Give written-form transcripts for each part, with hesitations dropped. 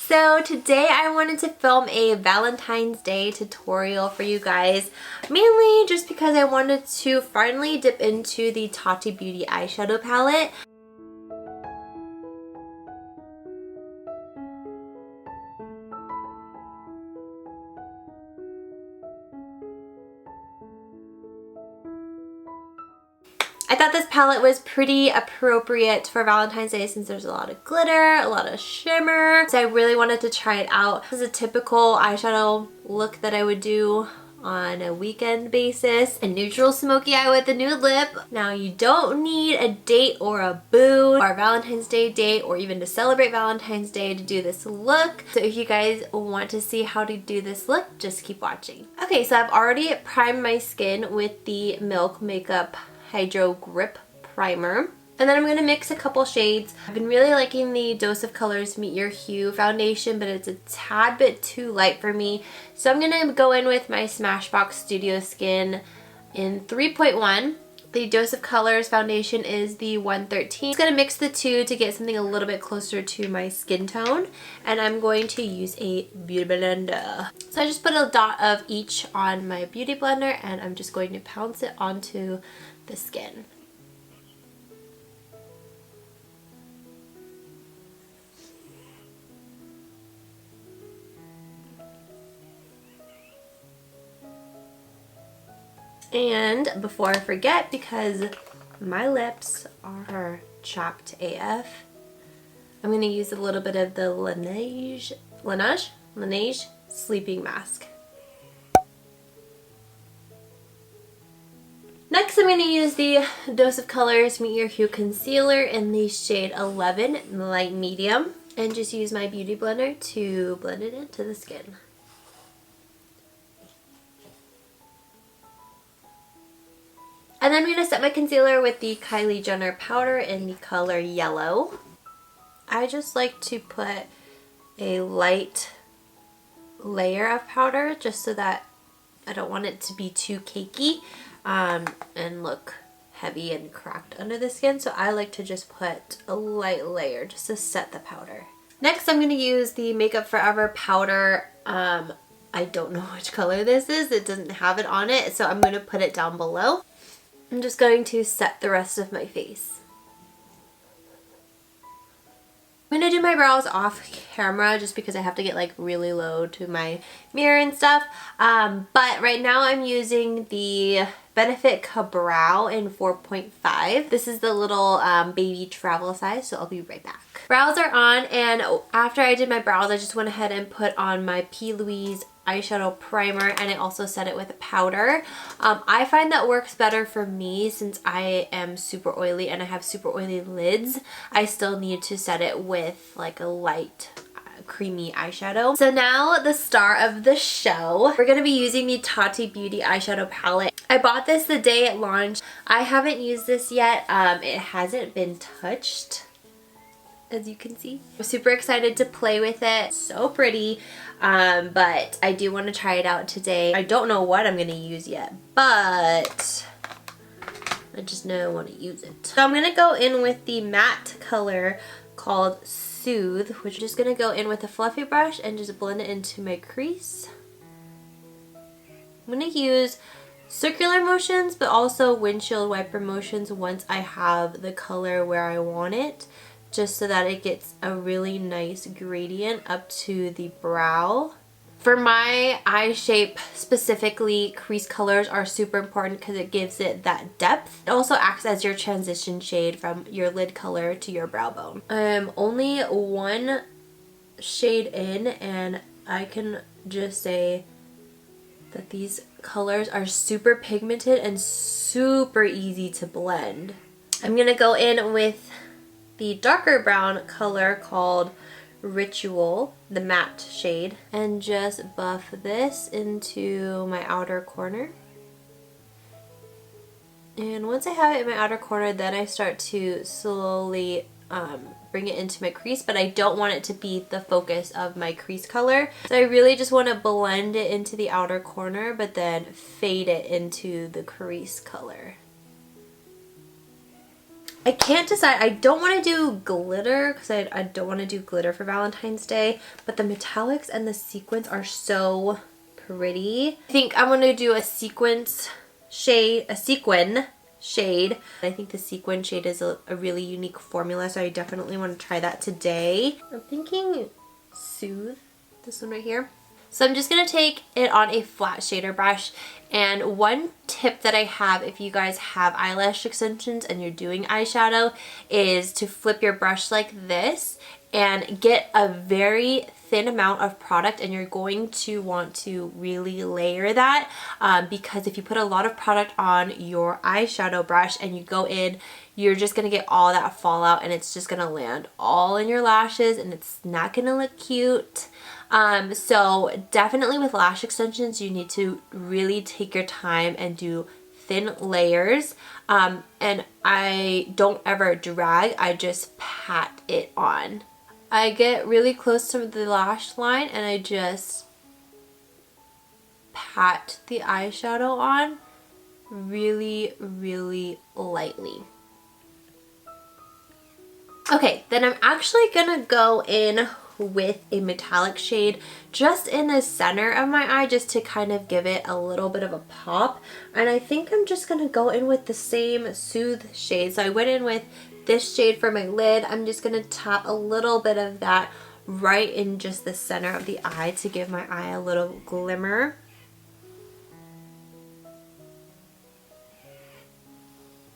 So today I wanted to film a Valentine's Day tutorial for you guys, mainly just because I wanted to finally dip into the Tati Beauty eyeshadow palette. I thought this palette was pretty appropriate for Valentine's Day since there's a lot of glitter, a lot of shimmer. So I really wanted to try it out. This is a typical eyeshadow look that I would do on a weekend basis. A neutral smoky eye with a nude lip. Now you don't need a date or a boo or a Valentine's Day date or even to celebrate Valentine's Day to do this look. So if you guys want to see how to do this look, just keep watching. Okay, so I've already primed my skin with the Milk Makeup Hydro Grip Primer. And then I'm going to mix a couple shades. I've been really liking the Dose of Colors Meet Your Hue foundation, but it's a tad bit too light for me. So I'm going to go in with my Smashbox Studio Skin in 3.1. The Dose of Colors foundation is the 113. I'm just going to mix the two to get something a little bit closer to my skin tone. And I'm going to use a beauty blender. So I just put a dot of each on my beauty blender and I'm just going to pounce it onto the skin. And before I forget, because my lips are chapped AF, I'm going to use a little bit of the Laneige sleeping mask. Next, I'm going to use the Dose of Colors Meet Your Hue Concealer in the shade 11 Light Medium, and just use my beauty blender to blend it into the skin. And then I'm going to set my concealer with the Kylie Jenner powder in the color Yellow. I just like to put a light layer of powder just so that I don't want it to be too cakey and look heavy and cracked under the skin. So I like to just put a light layer just to set the powder. Next, I'm going to use the Makeup Forever powder. I don't know which color this is. It doesn't have it on it, so I'm going to put it down below. I'm just going to set the rest of my face. I'm going to do my brows off camera just because I have to get like really low to my mirror and stuff. But right now I'm using the Benefit Ka-Brow in 4.5. This is the little baby travel size, so I'll be right back. Brows are on, and after I did my brows, I just went ahead and put on my Louise eyeshadow primer, and I also set it with a powder. I find that works better for me since I am super oily and I have super oily lids. I still need to set it with like a light creamy eyeshadow. So now the star of the show. We're going to be using the Tati Beauty eyeshadow palette. I bought this the day it launched. I haven't used this yet. It hasn't been touched, as you can see. I'm super excited to play with it. So pretty. But I do want to try it out today. I don't know what I'm going to use yet, but I just know I want to use it. So I'm going to go in with the matte color called Soothe, which I'm just going to go in with a fluffy brush and just blend it into my crease. I'm going to use circular motions, but also windshield wiper motions once I have the color where I want it, just so that it gets a really nice gradient up to the brow. For my eye shape specifically, crease colors are super important because it gives it that depth. It also acts as your transition shade from your lid color to your brow bone. I'm only one shade in, and I can just say that these colors are super pigmented and super easy to blend. I'm gonna go in with the darker brown color called Ritual, the matte shade, and just buff this into my outer corner. And once I have it in my outer corner, then I start to slowly bring it into my crease, but I don't want it to be the focus of my crease color. So I really just want to blend it into the outer corner, but then fade it into the crease color. I can't decide. I don't want to do glitter because I don't want to do glitter for Valentine's Day, but the metallics and the sequins are so pretty. I think I'm going to do a sequin shade. I think the sequin shade is a really unique formula, so I definitely want to try that today. I'm thinking Soothe, this one right here. So I'm just going to take it on a flat shader brush, and one tip that I have if you guys have eyelash extensions and you're doing eyeshadow is to flip your brush like this and get a very thin amount of product, and you're going to want to really layer that because if you put a lot of product on your eyeshadow brush and you go in, you're just going to get all that fallout and it's just going to land all in your lashes and it's not going to look cute. So definitely with lash extensions you need to really take your time and do thin layers, and I don't ever drag, I just pat it on. I get really close to the lash line and I just pat the eyeshadow on really, really lightly. Okay, then I'm actually gonna go in with a metallic shade just in the center of my eye just to kind of give it a little bit of a pop. And I think I'm just gonna go in with the same Soothe shade. So I went in with this shade for my lid. I'm just gonna tap a little bit of that right in just the center of the eye to give my eye a little glimmer.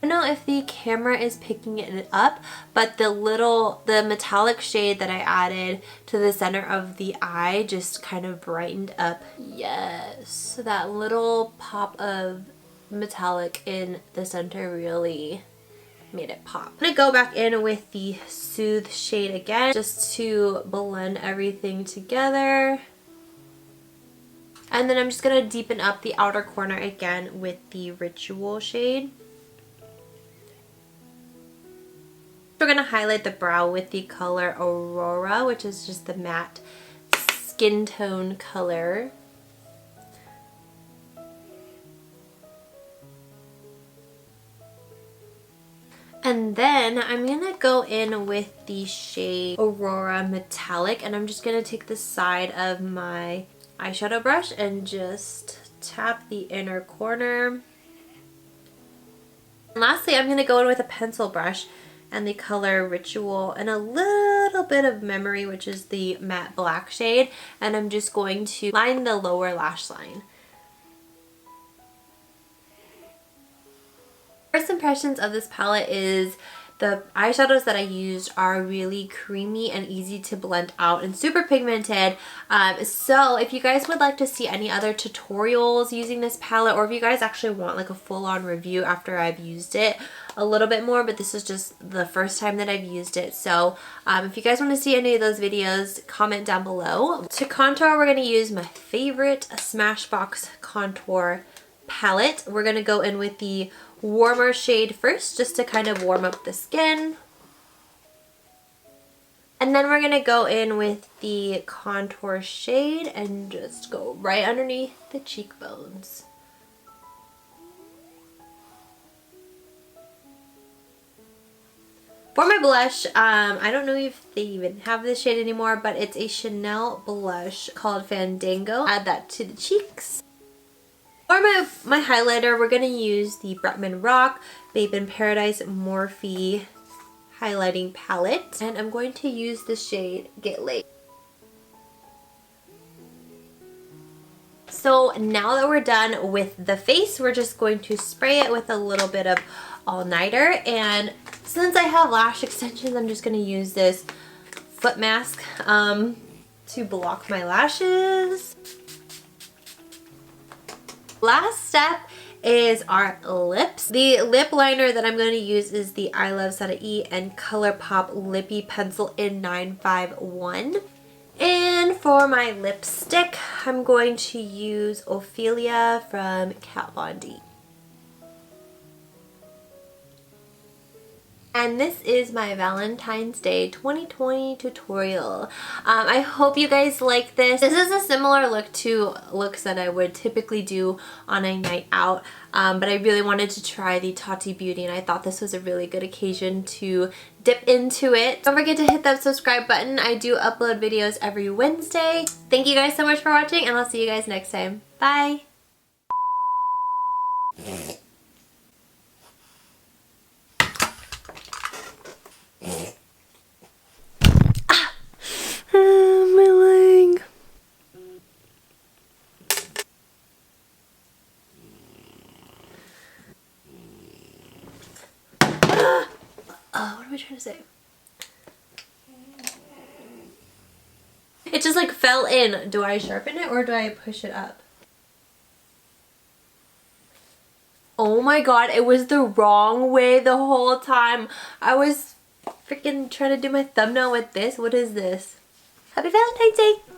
I don't know if the camera is picking it up, but the metallic shade that I added to the center of the eye just kind of brightened up. Yes, that little pop of metallic in the center really made it pop. I'm gonna go back in with the Soothe shade again just to blend everything together. And then I'm just gonna deepen up the outer corner again with the Ritual shade. We're going to highlight the brow with the color Aurora, which is just the matte skin tone color. And then I'm going to go in with the shade Aurora Metallic, and I'm just going to take the side of my eyeshadow brush and just tap the inner corner. And lastly, I'm going to go in with a pencil brush and the color Ritual and a little bit of Memory, which is the matte black shade, and I'm just going to line the lower lash line. First impressions of this palette is the eyeshadows that I used are really creamy and easy to blend out and super pigmented. So if you guys would like to see any other tutorials using this palette, or if you guys actually want like a full-on review after I've used it a little bit more, but this is just the first time that I've used it. So if you guys want to see any of those videos, comment down below. To contour, we're going to use my favorite Smashbox contour palette. We're going to go in with the warmer shade first just to kind of warm up the skin. And then we're going to go in with the contour shade and just go right underneath the cheekbones. For my blush, I don't know if they even have this shade anymore, but it's a Chanel blush called Fandango. Add that to the cheeks. For my highlighter, we're going to use the Bretman Rock Babe in Paradise Morphe highlighting palette, and I'm going to use the shade Get Laid. So now that we're done with the face, we're just going to spray it with a little bit of all-nighter, and since I have lash extensions, I'm just going to use this foot mask to block my lashes. Last step is our lips. The lip liner that I'm going to use is the I Love Santa E and ColourPop Lippy Pencil in 951. And for my lipstick, I'm going to use Ophelia from Kat Von D. And this is my Valentine's Day 2020 tutorial. I hope you guys like this. This is a similar look to looks that I would typically do on a night out, but I really wanted to try the Tati Beauty and I thought this was a really good occasion to dip into it. Don't forget to hit that subscribe button. I do upload videos every Wednesday. Thank you guys so much for watching and I'll see you guys next time. Bye! My leg. What am I trying to say? It just like fell in. Do I sharpen it or do I push it up? Oh my god, it was the wrong way the whole time. I was freaking trying to do my thumbnail with this. What is this? Happy Valentine's Day!